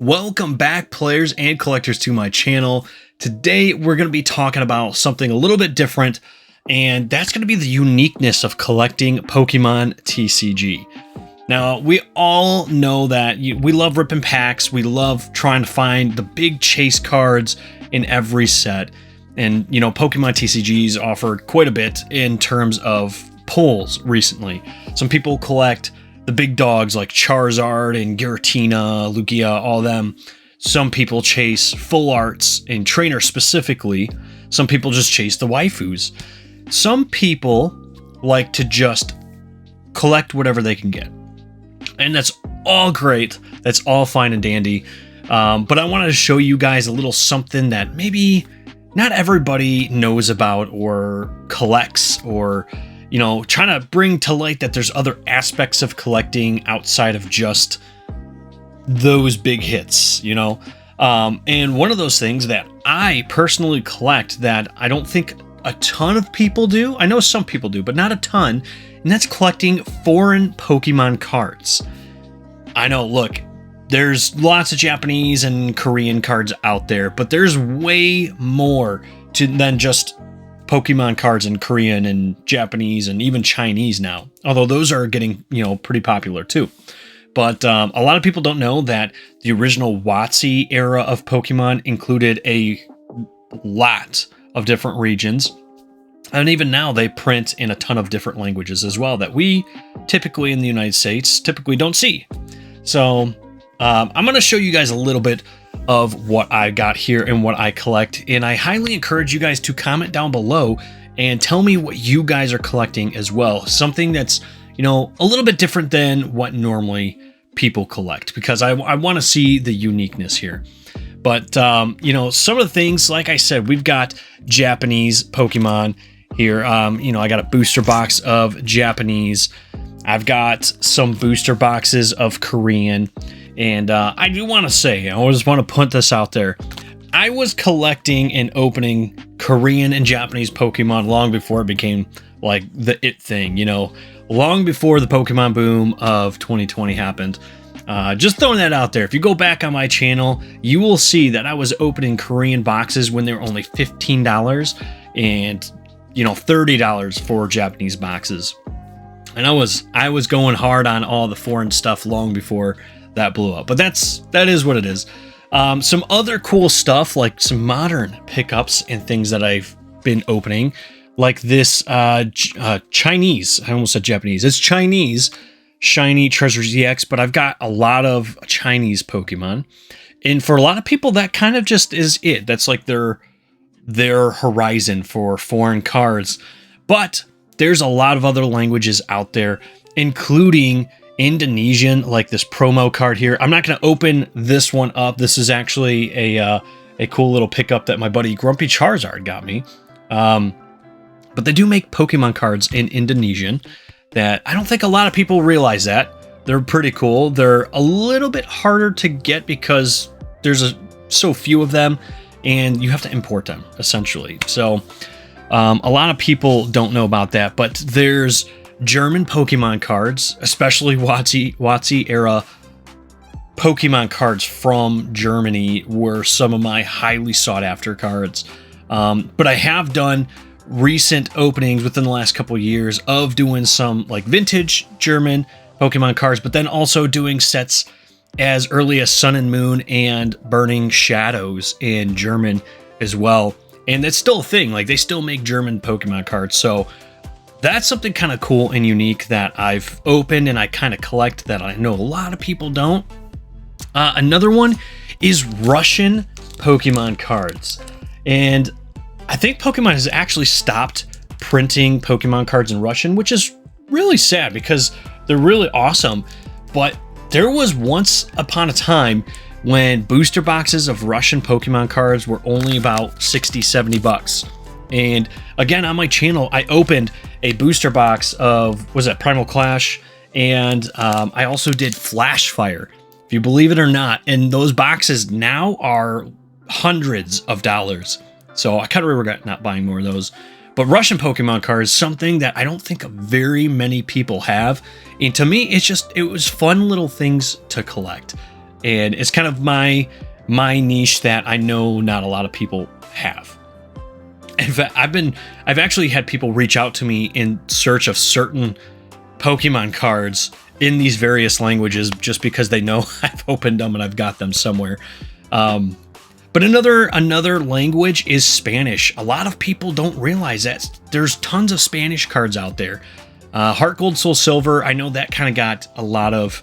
Welcome back, players and collectors, to my channel. Today we're going to be talking about something a little bit different, and that's going to be the uniqueness of collecting Pokemon TCG. Now, we all know that we love ripping packs, we love trying to find the big chase cards in every set, and Pokemon TCGs offered quite a bit in terms of pulls recently. Some people collect the big dogs like Charizard and Giratina, Lugia, all them. Some people chase full arts and trainers specifically. Some people just chase the waifus. Some people like to just collect whatever they can get. And that's all great. That's all fine and dandy. But I wanted to show you guys a little something that maybe not everybody knows about or collects, or trying to bring to light that there's other aspects of collecting outside of just those big hits, and one of those things that I personally collect that I don't think a ton of people do. I know some people do, but not a ton. And that's collecting foreign Pokemon cards. I know, look, there's lots of Japanese and Korean cards out there, but there's way more than just Pokemon cards in Korean and Japanese and even Chinese now, although those are getting, pretty popular too. But a lot of people don't know that the original WotC era of Pokemon included a lot of different regions. And even now they print in a ton of different languages as well that we typically in the United States typically don't see. So I'm going to show you guys a little bit of what I got here and what I collect. And I highly encourage you guys to comment down below and tell me what you guys are collecting as well. Something that's, a little bit different than what normally people collect, because I want to see the uniqueness here. But, some of the things, like I said, we've got Japanese Pokemon here. I got a booster box of Japanese. I've got some booster boxes of Korean. And I do want to say, I just want to put this out there. I was collecting and opening Korean and Japanese Pokemon long before it became like the it thing, long before the Pokemon boom of 2020 happened. Just throwing that out there. If you go back on my channel, you will see that I was opening Korean boxes when they were only $15 and, $30 for Japanese boxes. And I was going hard on all the foreign stuff long before that blew up, but that is what it is. Some other cool stuff, like some modern pickups and things that I've been opening, like this Chinese, I almost said Japanese, it's Chinese Shiny Treasure ZX, but I've got a lot of Chinese Pokemon, and for a lot of people that kind of just is it. That's like their horizon for foreign cards. But there's a lot of other languages out there, including Indonesian, like this promo card here. I'm not going to open this one up. This is actually a cool little pickup that my buddy Grumpy Charizard got me. But they do make Pokemon cards in Indonesian that I don't think a lot of people realize that. They're pretty cool. They're a little bit harder to get because there's so few of them, and you have to import them, essentially. So a lot of people don't know about that, but there's German Pokemon cards, especially WotC era Pokemon cards from Germany, were some of my highly sought after cards. But I have done recent openings within the last couple of years of doing some like vintage German Pokemon cards, but then also doing sets as early as Sun and Moon and Burning Shadows in German as well. And it's still a thing. Like, they still make German Pokemon cards. So that's something kind of cool and unique that I've opened and I kind of collect that I know a lot of people don't. Another one is Russian Pokemon cards. And I think Pokemon has actually stopped printing Pokemon cards in Russian, which is really sad because they're really awesome. But there was once upon a time when booster boxes of Russian Pokemon cards were only about 60, 70 bucks. And again, on my channel, I opened a booster box of, was that Primal Clash? And I also did Flash Fire, if you believe it or not. And those boxes now are hundreds of dollars. So I kind of regret not buying more of those. But Russian Pokemon cards, something that I don't think very many people have. And to me, it was fun little things to collect. and it's kind of my niche that I know not a lot of people have. In fact, I've actually had people reach out to me in search of certain Pokemon cards in these various languages just because they know I've opened them and I've got them somewhere. But another language is Spanish. A lot of people don't realize that there's tons of Spanish cards out there. Heart Gold, Soul Silver, I know that kind of got a lot of,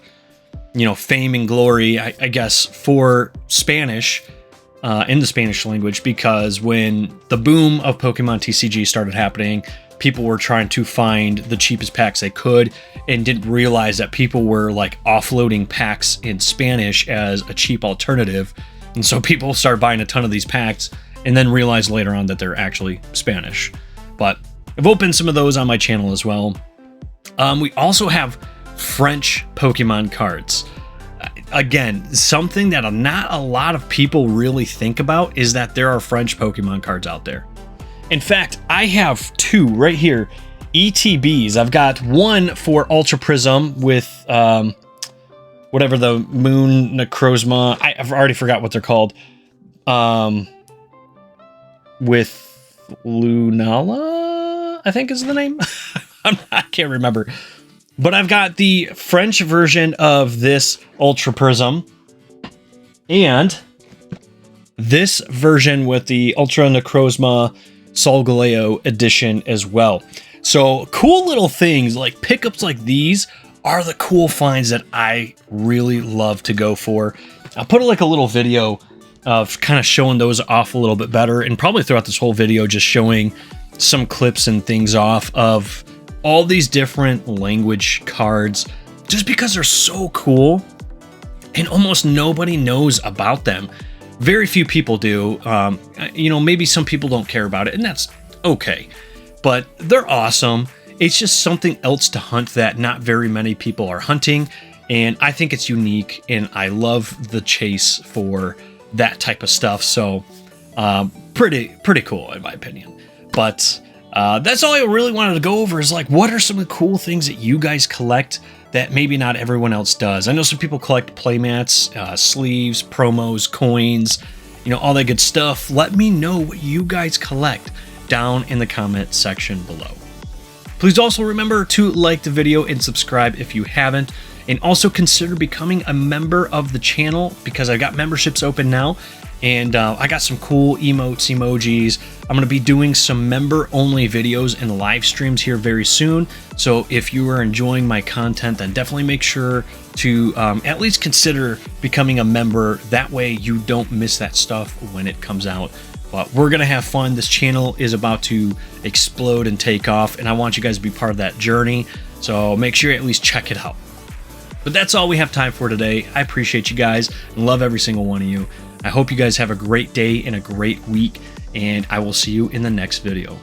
fame and glory, I guess, for Spanish, in the Spanish language, because when the boom of Pokemon TCG started happening, people were trying to find the cheapest packs they could and didn't realize that people were like offloading packs in Spanish as a cheap alternative. And so people started buying a ton of these packs and then realized later on that they're actually Spanish. But I've opened some of those on my channel as well. We also have French Pokemon cards. Again, something that not a lot of people really think about is that there are French Pokemon cards out there. In fact, I have two right here, ETBs. I've got one for Ultra Prism with whatever the Moon Necrozma. I've already forgot what they're called. With Lunala, I think is the name. I can't remember. But I've got the French version of this Ultra Prism and this version with the Ultra Necrozma Solgaleo edition as well. So cool little things like pickups like these are the cool finds that I really love to go for. I'll put like a little video of kind of showing those off a little bit better, and probably throughout this whole video just showing some clips and things off of all these different language cards, just because they're so cool and almost nobody knows about them. Very few people do. Maybe some people don't care about it, and that's okay, but they're awesome. It's just something else to hunt that not very many people are hunting, and I think it's unique, and I love the chase for that type of stuff. So pretty cool in my opinion. But that's all I really wanted to go over, is like, what are some of the cool things that you guys collect that maybe not everyone else does? I know some people collect playmats, sleeves, promos, coins, all that good stuff. Let me know what you guys collect down in the comment section below. Please also remember to like the video and subscribe if you haven't, and also consider becoming a member of the channel, because I've got memberships open now, and I got some cool emotes, emojis. I'm going to be doing some member-only videos and live streams here very soon. So if you are enjoying my content, then definitely make sure to at least consider becoming a member. That way you don't miss that stuff when it comes out. But we're going to have fun. This channel is about to explode and take off, and I want you guys to be part of that journey. So make sure you at least check it out. But that's all we have time for today. I appreciate you guys and love every single one of you. I hope you guys have a great day and a great week, and I will see you in the next video.